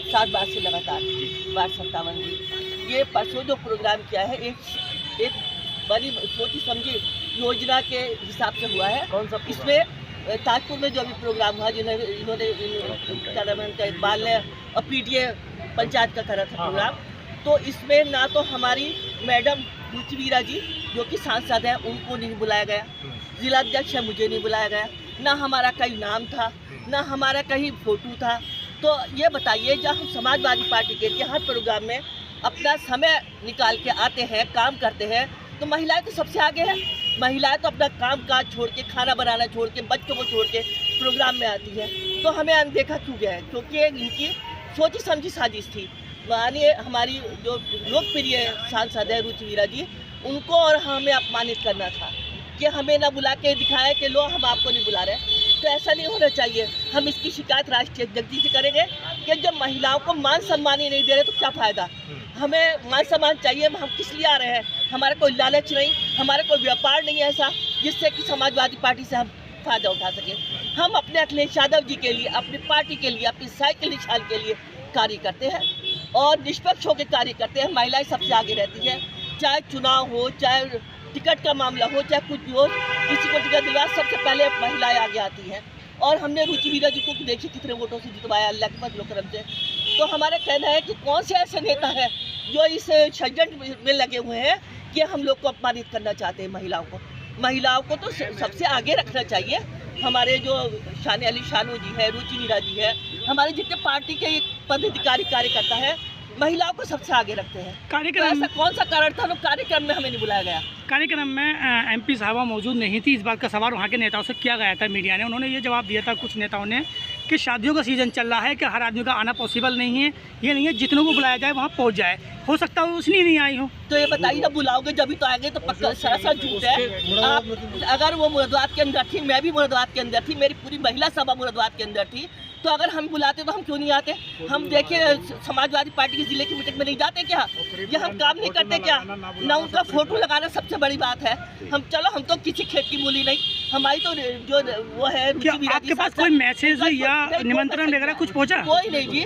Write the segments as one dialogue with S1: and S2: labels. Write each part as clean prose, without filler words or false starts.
S1: 7 बार से लगातार वार्ड 57 जी। ये परसों जो प्रोग्राम किया है एक बड़ी सोची समझी योजना के हिसाब से हुआ है।
S2: कौन सा
S1: इसमें ताजपुर में जो भी प्रोग्राम हुआ इन्होंने क्या नाम है बाल और पीडीए पंचायत का करा था प्रोग्राम। तो इसमें ना तो हमारी मैडम रुचि वीरा जी जो कि सांसद है उनको नहीं बुलाया गया, जिलाध्यक्ष है मुझे नहीं बुलाया गया, ना हमारा कहीं नाम था, ना हमारा कहीं फोटो था। तो ये बताइए जब हम समाजवादी पार्टी के लिए हर प्रोग्राम में अपना समय निकाल के आते हैं, काम करते हैं, तो महिलाएं तो सबसे आगे है। महिलाएं तो अपना काम काज छोड़ के, खाना बनाना छोड़ के, बच्चों को छोड़ के प्रोग्राम में आती है। तो हमें अनदेखा क्यों गया है? क्योंकि इनकी सोची समझी साजिश थी। मानिए हमारी जो लोकप्रिय सांसद है रुचि वीरा जी, उनको और हमें अपमानित करना था कि हमें ना बुला के दिखाया कि लो हम आपको नहीं बुला रहे। तो ऐसा नहीं होना चाहिए। हम इसकी शिकायत राष्ट्रीय अध्यक्ष जी से करेंगे कि जब महिलाओं को मान सम्मान ही नहीं दे रहे तो क्या फ़ायदा। हमें मान सम्मान चाहिए। हम किस लिए आ रहे हैं? हमारा कोई लालच नहीं, हमारा कोई व्यापार नहीं है ऐसा जिससे कि समाजवादी पार्टी से हम फ़ायदा उठा सकें। हम अपने अखिलेश यादव जी के लिए, अपनी पार्टी के लिए, अपनी साइकिल निशान के लिए कार्य करते हैं और निष्पक्ष होकर कार्य करते हैं। महिलाएं सबसे आगे रहती हैं, चाहे चुनाव हो, चाहे टिकट का मामला हो, चाहे कुछ भी हो, किसी को टिकट दिलवा सबसे पहले महिलाएं आगे आती हैं। और हमने रुचि वीरा जी को देखिए कितने वोटों से जितवाया अल्लाह के फजल करम से। तो हमारा कहना है कि कौन से ऐसे नेता हैं जो इस षड्यंत्र में लगे हुए हैं कि हम लोग को अपमानित करना चाहते हैं। महिलाओं को तो सबसे आगे रखना चाहिए। हमारे जो शान अली शानू जी है, रुचि वीरा जी है, हमारे जितने पार्टी के पदाधिकारी कार्यकर्ता है, महिलाओं को सबसे आगे रखते हैं। कार्यक्रम तो ऐसा कौन सा कारण था? लोग कार्यक्रम में हमें नहीं बुलाया गया।
S2: कार्यक्रम में एमपी साहबा मौजूद नहीं थी। इस बात का सवाल वहाँ के नेताओं से किया गया था मीडिया ने। उन्होंने ये जवाब दिया था कुछ नेताओं ने कि शादियों का सीज़न चल रहा है कि हर आदमी का आना पॉसिबल नहीं है, ये नहीं है जितनों को बुलाया जाए वहाँ पहुँच जाए। हो सकता है उसने नहीं आई हो।
S1: तो ये बताइए ना, बुलाओगे जब भी तो आएंगे। तो पक्का सरासर झूठ है। आप अगर वो मुरादाबाद के अंदर थी, मैं भी मुरादाबाद के अंदर थी, मेरी पूरी महिला सभा मुरादाबाद के अंदर थी, तो अगर हम बुलाते तो हम क्यों नहीं आते? हम देखिए समाजवादी पार्टी की जिले की मीटिंग में नहीं जाते क्या? ये हम काम नहीं करते क्या? ना उनका फोटो लगाना सबसे बड़ी बात है। हम तो किसी खेत की मूली नहीं। हमारी तो जो वो है,
S2: आपके पास कोई मैसेज या निमंत्रण वगैरह कुछ पहुंचा?
S1: कोई नहीं जी,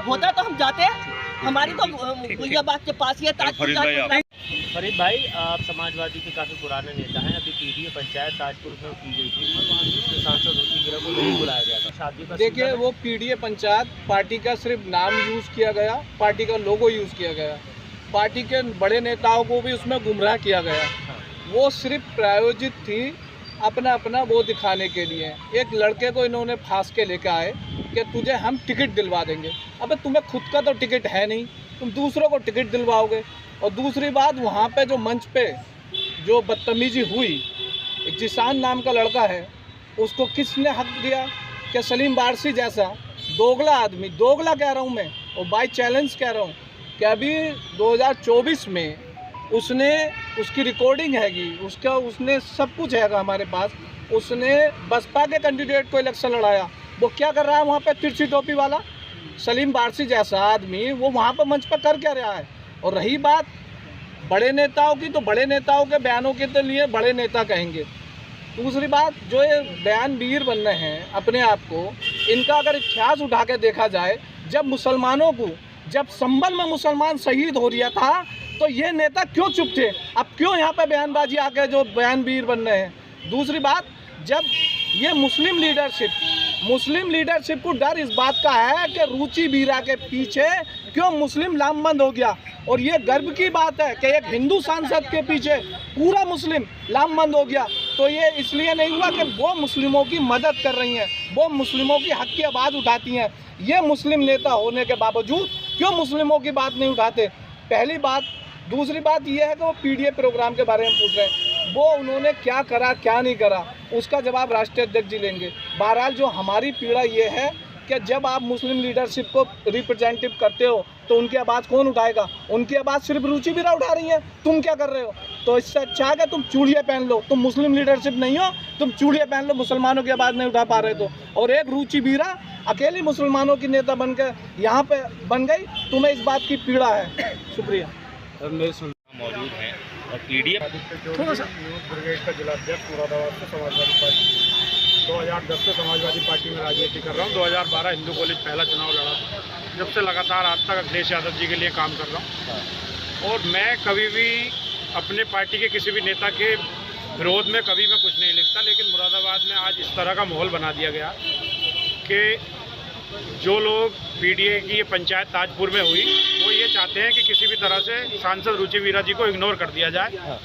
S1: होता तो हम जाते। हमारी तो गुलियाबाग के पास ही है।
S3: फरीद भाई, आप समाजवादी के काफ़ी पुराने नेता हैं। अभी पीडीए पंचायत ताजपुर में की गई थी, सांसद रुचि वीरा को नहीं बुलाया गया था। शादी का
S4: देखिए, वो पीडीए पंचायत पार्टी का सिर्फ नाम यूज़ किया गया, पार्टी का लोगो यूज़ किया गया, पार्टी के बड़े नेताओं को भी उसमें गुमराह किया गया। वो सिर्फ प्रायोजित थी अपना वो दिखाने के लिए। एक लड़के को इन्होंने फांस के लेकर आए कि तुझे हम टिकट दिलवा देंगे। अबे तुम्हें खुद का तो टिकट है नहीं, तुम दूसरों को टिकट दिलवाओगे। और दूसरी बात, वहाँ पे जो मंच पे जो बदतमीजी हुई, एक जिसान नाम का लड़का है, उसको किसने हक दिया कि सलीम बारसी जैसा दोगला आदमी, दोगला कह रहा हूँ मैं और बाई चैलेंज कह रहा हूँ कि अभी 2024 में उसने, उसकी रिकॉर्डिंग हैगी, उसने सब कुछ हैगा हमारे पास। उसने बसपा के कैंडिडेट को इलेक्शन लड़ाया। वो क्या कर रहा है वहाँ पे? तिरछी टोपी वाला सलीम बारसी जैसा आदमी वो वहाँ पर मंच पर कर क्या रहा है? और रही बात बड़े नेताओं की, तो बड़े नेताओं के बयानों के तो लिए बड़े नेता कहेंगे। दूसरी बात, जो ये बयान वीर बन रहे हैं अपने आप को, इनका अगर इतिहास उठा के देखा जाए, जब मुसलमानों को, जब संभल में मुसलमान शहीद हो रहा था, तो ये नेता क्यों चुप थे? अब क्यों यहाँ पे बयानबाजी आके जो बयान वीर बन रहे हैं? दूसरी बात, जब ये मुस्लिम लीडरशिप को डर इस बात का है कि रुचि वीरा के पीछे क्यों मुस्लिम लामबंद हो गया। और ये गर्व की बात है कि एक हिंदू सांसद के पीछे पूरा मुस्लिम लामबंद हो गया। तो ये इसलिए नहीं हुआ कि वो मुस्लिमों की मदद कर रही हैं, वो मुस्लिमों की हक की आवाज़ उठाती हैं। ये मुस्लिम नेता होने के बावजूद क्यों मुस्लिमों की बात नहीं उठाते? पहली बात। दूसरी बात यह है कि वो पीडीए प्रोग्राम के बारे में पूछ रहे हैं। वो उन्होंने क्या करा क्या नहीं करा, उसका जवाब राष्ट्रीय अध्यक्ष जी लेंगे। बहरहाल जो हमारी पीड़ा ये है कि जब आप मुस्लिम लीडरशिप को रिप्रेजेंटेटिव करते हो तो उनकी आवाज़ कौन उठाएगा? उनकी आवाज़ सिर्फ रुचि वीरा उठा रही है। तुम क्या कर रहे हो? तो इससे अच्छा है कि तुम चूड़ियाँ पहन लो। तुम मुस्लिम लीडरशिप नहीं हो, तुम चूड़ियाँ पहन लो, मुसलमानों की आवाज़ नहीं उठा पा रहे तो। और एक रुचि वीरा अकेली मुसलमानों की नेता बनकर यहाँ पे बन गई, तुम्हें इस बात की पीड़ा है। शुक्रिया।
S3: मौजूद हैं और पीडीए
S2: थोड़ा सा
S5: ब्रिगेड का जिलाध्यक्ष मुरादाबाद से समाजवादी पार्टी 2010 से समाजवादी पार्टी में राजनीति कर रहा हूँ। 2012 हिंदू कॉलेज पहला चुनाव लड़ा था। जब से लगातार आज तक अखिलेश यादव जी के लिए काम कर रहा हूँ और मैं कभी भी अपने पार्टी के किसी भी नेता के विरोध में कभी मैं कुछ नहीं लिखता, लेकिन मुरादाबाद में आज इस तरह का माहौल बना दिया गया कि जो लोग पीडीए की ये पंचायत ताजपुर में हुई वो ये चाहते हैं कि किसी भी तरह से सांसद रुचि वीरा जी को इग्नोर कर दिया जाए,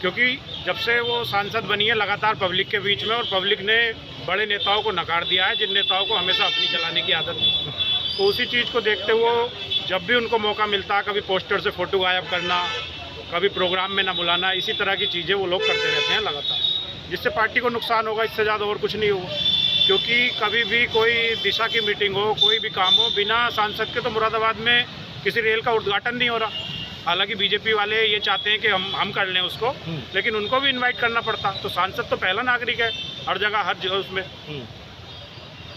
S5: क्योंकि जब से वो सांसद बनी है लगातार पब्लिक के बीच में और पब्लिक ने बड़े नेताओं को नकार दिया है, जिन नेताओं को हमेशा अपनी चलाने की आदत है। तो उसी चीज़ को देखते हुए जब भी उनको मौका मिलता है, कभी पोस्टर से फ़ोटो गायब करना, कभी प्रोग्राम में ना बुलाना, इसी तरह की चीज़ें वो लोग करते रहते हैं लगातार, जिससे पार्टी को नुकसान होगा, इससे ज़्यादा और कुछ नहीं होगा। क्योंकि कभी भी कोई दिशा की मीटिंग हो, कोई भी काम हो, बिना सांसद के तो मुरादाबाद में किसी रेल का उद्घाटन नहीं हो रहा। हालांकि बीजेपी वाले ये चाहते हैं कि हम कर लें उसको, लेकिन उनको भी इनवाइट करना पड़ता। तो सांसद तो पहला नागरिक है हर जगह, हर जगह उसमें।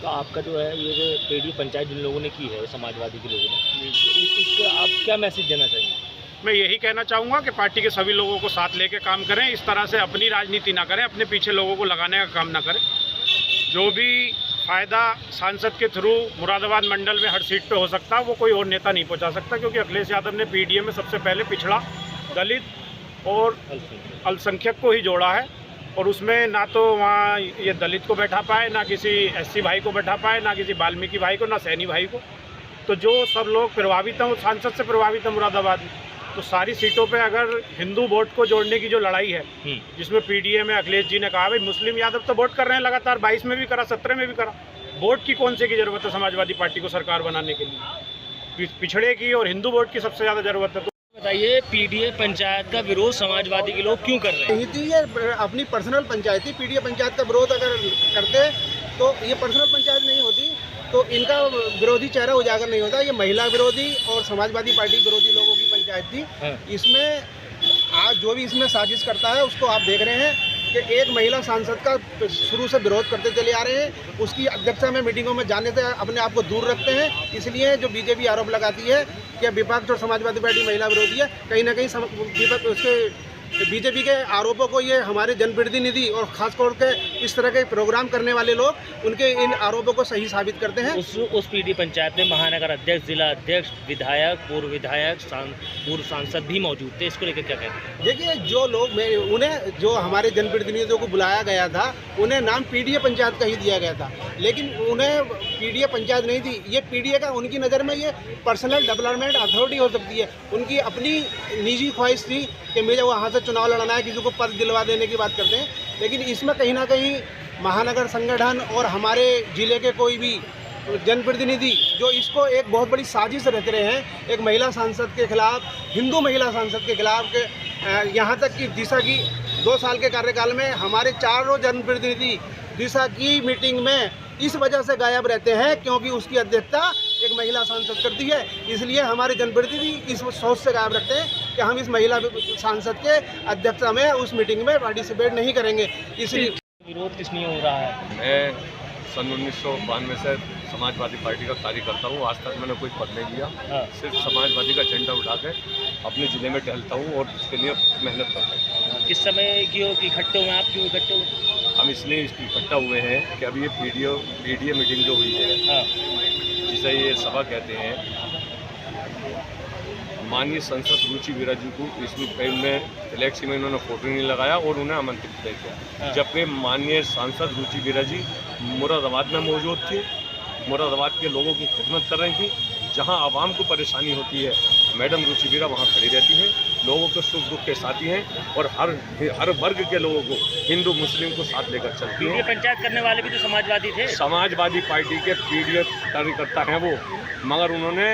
S3: तो आपका जो है ये जो पीडीए पंचायत जिन लोगों ने की है, समाजवादी के लोगों ने, इसका आप क्या मैसेज देना चाहेंगे?
S5: मैं यही कहना चाहूँगा कि पार्टी के सभी लोगों को साथ लेके काम करें, इस तरह से अपनी राजनीति ना करें, अपने पीछे लोगों को लगाने का काम ना करें। जो भी फ़ायदा सांसद के थ्रू मुरादाबाद मंडल में हर सीट पे हो सकता, वो कोई और नेता नहीं पहुंचा सकता, क्योंकि अखिलेश यादव ने पीडीए में सबसे पहले पिछड़ा, दलित और अल्पसंख्यक को ही जोड़ा है। और उसमें ना तो वहाँ ये दलित को बैठा पाए, ना किसी एससी भाई को बैठा पाए, ना किसी वाल्मीकि भाई को, ना सैनी भाई को। तो जो सब लोग प्रभावित हैं वो सांसद से प्रभावित हैं मुरादाबाद में। तो सारी सीटों पे अगर हिंदू वोट को जोड़ने की जो लड़ाई है, जिसमें पीडीए में अखिलेश जी ने कहा भाई मुस्लिम यादव तो वोट कर रहे हैं लगातार, 22 में भी करा, 17 में भी करा, वोट की कौन से की ज़रूरत है समाजवादी पार्टी को सरकार बनाने के लिए? पिछड़े की और हिंदू वोट की सबसे ज़्यादा ज़रूरत है। तो
S3: बताइए, पीडीए पंचायत का विरोध समाजवादी के लोग क्यों कर रहे हैं?
S6: नहीं थी, ये अपनी पर्सनल पंचायत थी। पीडीए पंचायत का विरोध अगर करते तो ये पर्सनल पंचायत नहीं होती, तो इनका विरोधी चेहरा उजागर नहीं होता। ये महिला विरोधी और समाजवादी पार्टी विरोधी लोगों की पंचायत थी। इसमें आज जो भी इसमें साजिश करता है उसको आप देख रहे हैं कि एक महिला सांसद का शुरू से विरोध करते चले आ रहे हैं, उसकी अध्यक्षता में मीटिंगों में जाने से अपने आप को दूर रखते हैं। इसलिए जो बीजेपी आरोप लगाती है कि विपक्ष और समाजवादी पार्टी महिला विरोधी है, कहीं ना कहीं विपक्ष उसके बीजेपी के आरोपों को ये हमारे जनप्रतिनिधि और खासतौर के इस तरह के प्रोग्राम करने वाले लोग उनके इन आरोपों को सही साबित करते हैं।
S3: उस पीडीए पंचायत में महानगर अध्यक्ष, जिला अध्यक्ष, विधायक, पूर्व विधायक, पूर्व सांसद भी मौजूद थे। इसको लेकर क्या कहते हैं?
S6: देखिए, जो लोग उन्हें जो हमारे जनप्रतिनिधियों को बुलाया गया था, उन्हें नाम पीडीए पंचायत का ही दिया गया था, लेकिन उन्हें पीडीए पंचायत नहीं थी। ये पीडीए का उनकी नज़र में ये पर्सनल डेवलपमेंट अथॉरिटी हो सकती है। उनकी अपनी निजी ख्वाहिश थी कि मुझे वहाँ से चुनाव लड़ना है, किसी को पद दिलवा देने की बात करते हैं, लेकिन इसमें कहीं ना कहीं महानगर संगठन और हमारे ज़िले के कोई भी जनप्रतिनिधि जो इसको एक बहुत बड़ी साजिश रच रहे हैं, एक महिला सांसद के खिलाफ, हिंदू महिला सांसद के खिलाफ, यहाँ तक कि दिशा की 2 साल के कार्यकाल में हमारे चारों जनप्रतिनिधि दिशा की मीटिंग में इस वजह से गायब रहते हैं क्योंकि उसकी अध्यक्षता एक महिला सांसद करती है। इसलिए हमारे जनप्रतिनिधि इस सोच से गायब रखते हैं कि हम इस महिला सांसद के अध्यक्षता में उस मीटिंग में पार्टिसिपेट नहीं करेंगे। इसलिए
S3: विरोध किस लिए हो रहा है?
S7: मैं सन 1992 से समाजवादी पार्टी का कार्यकर्ता हूँ। आज तक मैंने कोई पद नहीं लिया, सिर्फ समाजवादी का झंडा उठा के अपने ज़िले में टहलता हूँ और इसके लिए मेहनत करता हूँ।
S3: किस समय क्यों इकट्ठे हुए? आप क्यों इकट्ठे हुए?
S7: हम इसलिए इकट्ठा हुए हैं कि अभी ये पीडीए मीटिंग जो हुई है, जिसे ये सभा कहते हैं, माननीय सांसद रुचि वीरा जी को इसमें फ्लैक्सी में इन्होंने फोटो नहीं लगाया और उन्हें आमंत्रित नहीं किया, जबकि माननीय सांसद रुचि वीरा जी मुरादाबाद में मौजूद थी, मुरादाबाद के लोगों की खिदमत कर रही थी। जहां आवाम को परेशानी होती है, मैडम रुचि वीरा वहाँ खड़ी रहती हैं, लोगों के सुख दुख के साथी हैं और हर वर्ग के लोगों को, हिंदू मुस्लिम को साथ लेकर चलती हैं।
S3: पंचायत करने वाले भी तो समाजवादी थे।
S7: समाजवादी पार्टी के पीडीए कार्यकर्ता हैं वो, मगर उन्होंने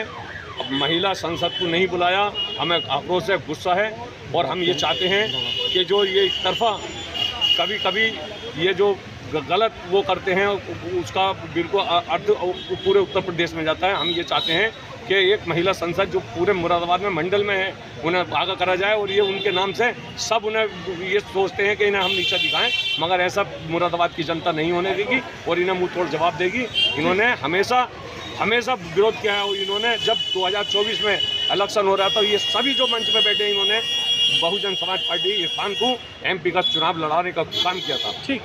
S7: अब महिला संसद को नहीं बुलाया। हमें आक्रोश है, गुस्सा है और हम ये चाहते हैं कि जो ये एक तरफा कभी कभी ये जो गलत वो करते हैं उसका बिल्कुल अर्थ पूरे उत्तर प्रदेश में जाता है। हम ये चाहते हैं कि एक महिला संसद जो पूरे मुरादाबाद में मंडल में है उन्हें आगा करा जाए और ये उनके नाम से सब उन्हें ये सोचते हैं कि इन्हें हम नीचा दिखाएं, मगर ऐसा मुरादाबाद की जनता नहीं होने देगी और इन्हें मुँह तोड़ जवाब देगी। इन्होंने हमेशा विरोध किया है। इन्होंने जब 2024 में इलेक्शन हो रहा था, ये सभी जो मंच में बैठे इन्होंने बहुजन समाज पार्टी इरफान को MP का चुनाव लड़ाने का काम किया था।
S3: ठीक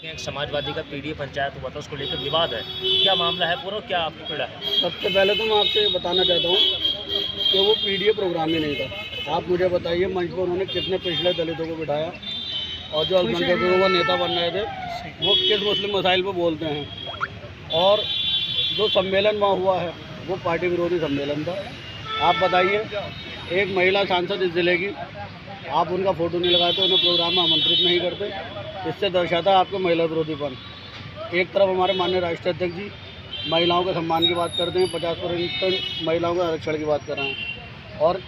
S3: हैं समाजवादी का पीडीए पंचायत हुआ था, उसको लेकर विवाद है, क्या मामला है पूरा, क्या आपकी पीड़ा है?
S8: सबसे पहले तो मैं आपसे ये बताना चाहता हूँ कि वो पीडीए प्रोग्राम ही नहीं था। आप मुझे बताइए मंच पर उन्होंने कितने पिछड़े दलितों को बिठाया और जो अल्पसंख्यकों का नेता बन रहे थे वो किस मुस्लिम मसाइल पर बोलते हैं। और जो सम्मेलन वहाँ हुआ है वो पार्टी विरोधी सम्मेलन था। आप बताइए, एक महिला सांसद इस ज़िले की, आप उनका फ़ोटो नहीं लगाते, उन्हें प्रोग्राम में आमंत्रित नहीं करते, इससे दर्शाता है आपके महिला विरोधीपन। एक तरफ हमारे माननीय राष्ट्रीय अध्यक्ष जी महिलाओं के सम्मान की बात करते हैं, 50% महिलाओं के आरक्षण की बात कर रहे हैं, और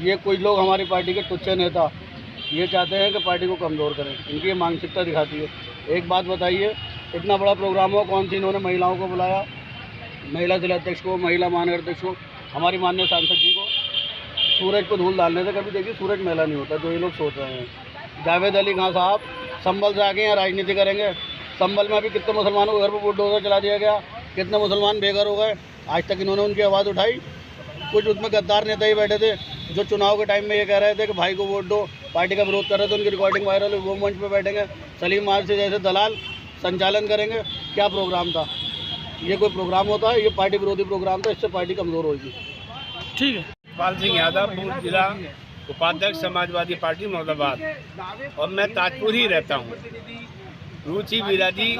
S8: ये कुछ लोग हमारी पार्टी के टुच्चे नेता ये चाहते हैं कि पार्टी को कमज़ोर करें। इनकी ये मानसिकता दिखाती है। एक बात बताइए, इतना बड़ा प्रोग्राम हो, कौन सी इन्होंने महिलाओं को बुलाया, महिला जिलाध्यक्ष को, महिला महानगराध्यक्ष को, हमारी माननीय सांसद जी को सूरज को धूल डालने से कभी देखिए सूरज मेला नहीं होता, जो ये लोग सोच रहे हैं। जावेद अली खान साहब संभल से आके यहाँ राजनीति करेंगे। संभल में अभी कितने मुसलमानों के घर पर बुलडोजर चला दिया गया, कितने मुसलमान बेघर हो गए, आज तक इन्होंने उनकी आवाज़ उठाई। कुछ उसमें गद्दार नेता ही बैठे थे जो चुनाव के टाइम में ये कह रहे थे कि भाई को वोट दो, पार्टी का विरोध कर रहे थे, उनकी रिकॉर्डिंग वायरल है, वो मंच पर बैठेंगे। सलीम मार से जैसे दलाल संचालन करेंगे। क्या प्रोग्राम था ये? कोई प्रोग्राम होता है? ये पार्टी विरोधी प्रोग्राम था, इससे पार्टी कमज़ोर होगी।
S2: ठीक है।
S9: पाल सिंह यादव, पूर्व जिला उपाध्यक्ष समाजवादी पार्टी मुरादाबाद, और मैं ताजपुर ही रहता हूँ। रुचि वीरा जी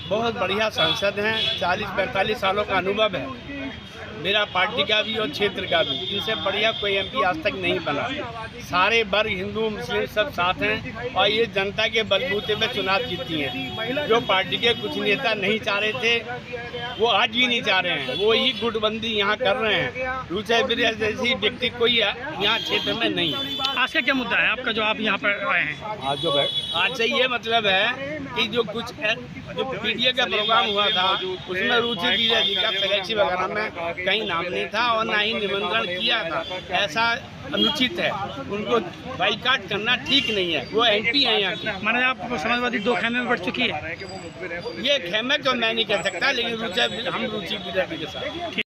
S9: बहुत बढ़िया सांसद हैं, 40-45 सालों का अनुभव है मेरा पार्टी का भी और क्षेत्र का भी। इनसे बढ़िया कोई एमपी आज तक नहीं बना। सारे वर्ग हिंदू मुस्लिम सब साथ हैं और ये जनता के बलबूते में चुनाव जीती हैं। जो पार्टी के कुछ नेता नहीं चाह रहे थे वो आज भी नहीं चाह रहे हैं, वो ही गुटबंदी यहाँ कर रहे हैं। रुचि वीरा जैसी व्यक्ति कोई यहाँ क्षेत्र में नहीं।
S2: आज का क्या मुद्दा है आपका जो आप यहाँ पर आए हैं?
S9: आज से ये मतलब है कि जो पीडीए का प्रोग्राम हुआ था उसमें रुचि वीरा जी का फ्लैक्सी वगैरह में कहीं नाम नहीं था और ना ही निमंत्रण किया था। ऐसा अनुचित है, उनको बाइकाट करना ठीक नहीं है। वो एमपी हैं यहाँ की।
S2: माने आप समाजवादी 2 खेमे में बढ़ चुकी है।
S9: ये खेमे तो मैं नहीं कह सकता, लेकिन हम रुचि वीरा जी के साथ